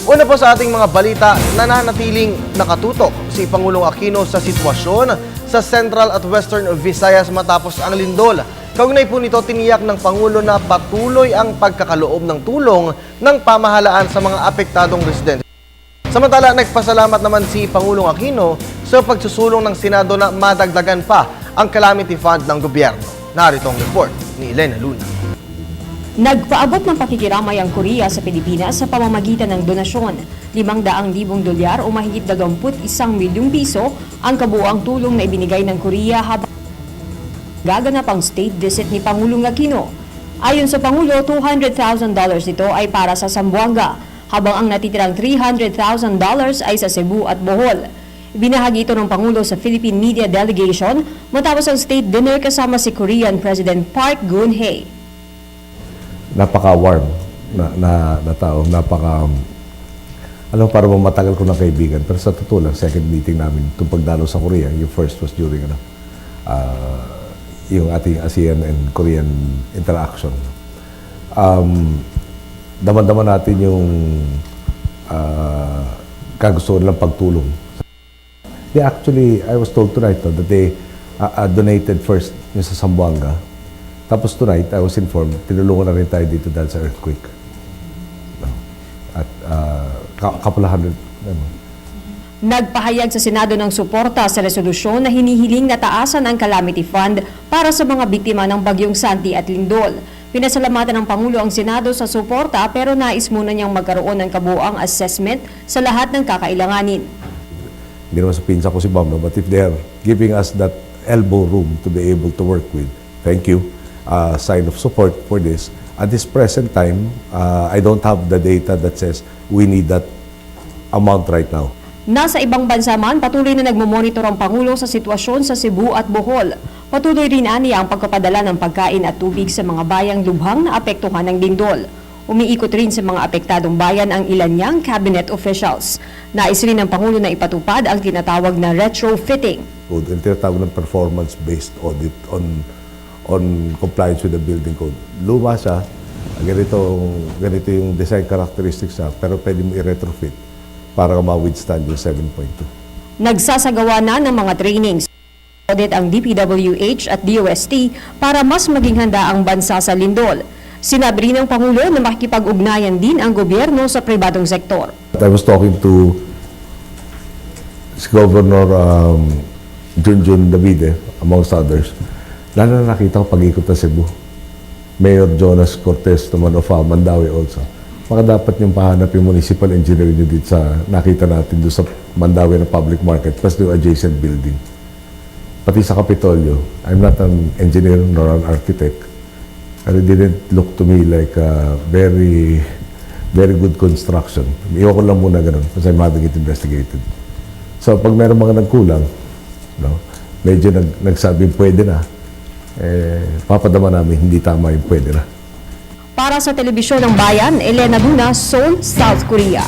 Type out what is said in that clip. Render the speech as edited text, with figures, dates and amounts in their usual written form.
Una po sa ating mga balita, nananatiling nakatutok si Pangulong Aquino sa sitwasyon sa Central at Western Visayas matapos ang lindol. Kaugnay po nito, tiniyak ng Pangulo na patuloy ang pagkakaloob ng tulong ng pamahalaan sa mga apektadong residente. Samantala, nagpasalamat naman si Pangulong Aquino sa pagsusulong ng Senado na madagdagan pa ang calamity fund ng gobyerno. Narito ang report ni Elena Luna. Nagpaabot ng pakikiramay ang Korea sa Pilipinas sa pamamagitan ng donasyon. 500,000 dolyar o mahigit 21 milyong piso ang kabuuang tulong na ibinigay ng Korea habang gaganap ang state visit ni Pangulong Aquino. Ayon sa Pangulo, $200,000 nito ay para sa Zamboanga, habang ang natitirang $300,000 ay sa Cebu at Bohol. Binahagi ito ng Pangulo sa Philippine Media Delegation matapos ang state dinner kasama si Korean President Park Geun-hye. Napaka-warm na tao, para matagal ko ng kaibigan. Pero sa totoo lang, second meeting namin itong pagdalo sa Korea, yung first was during yung ating ASEAN and Korean interaction. Daman-daman natin yung kagusto nilang pagtulong. Actually, I was told tonight that they donated first yung sa Zamboanga. Tapos tonight, I was informed, tinulungan na rin tayo dito dahil sa earthquake. At couple of hundred. Nagpahayag sa Senado ng suporta sa resolusyon na hinihiling na taasan ang calamity fund para sa mga biktima ng Bagyong Santi at Lindol. Pinasalamatan ng Pangulo ang Senado sa suporta pero nais muna niyang magkaroon ng kabuuang assessment sa lahat ng kakailanganin. Hindi naman sa pinsa ko si Bam, but if they are giving us that elbow room to be able to work with, thank you. Sign of support for this. At this present time, I don't have the data that says we need that amount right now. Nasa ibang bansa man, patuloy na nagmomonitor ang Pangulo sa sitwasyon sa Cebu at Bohol. Patuloy rin aniya ang pagpapadala ng pagkain at tubig sa mga bayang lubhang na apektuhan ng lindol. Umiikot rin sa mga apektadong bayan ang ilan niyang cabinet officials. Nais rin ng Pangulo na ipatupad ang tinatawag na retrofitting. Ang tinatawag ng performance-based audit on compliance with the building code. Luma siya, ganito yung design characteristics siya, pero pwede mo i-retrofit para ma-withstand yung 7.2. Nagsasagawa na ng mga trainings. Audit ang DPWH at DOST para mas maging handa ang bansa sa lindol. Sinabi rin ng Pangulo na makikipag-ugnayan din ang gobyerno sa pribadong sektor. I was talking to Governor Junjun Davide, amongst others. Lalo na nakita ko pag-ikot na Cebu. Mayor Jonas Cortez naman of Mandaue also. Baka dapat yung pahanap yung municipal engineer nyo dito sa nakita natin doon sa Mandaue na public market plus yung adjacent building. Pati sa Kapitolyo, I'm not an engineer nor an architect. But it didn't look to me like a very good construction. Iwan ko lang muna ganun because I'm having it investigated. So pag meron mga nagkulang, medyo nagsabing pwede na, papadama namin hindi tama yung pwede na. Para sa Telebisyon ng Bayan, Elena Luna, Seoul, South Korea.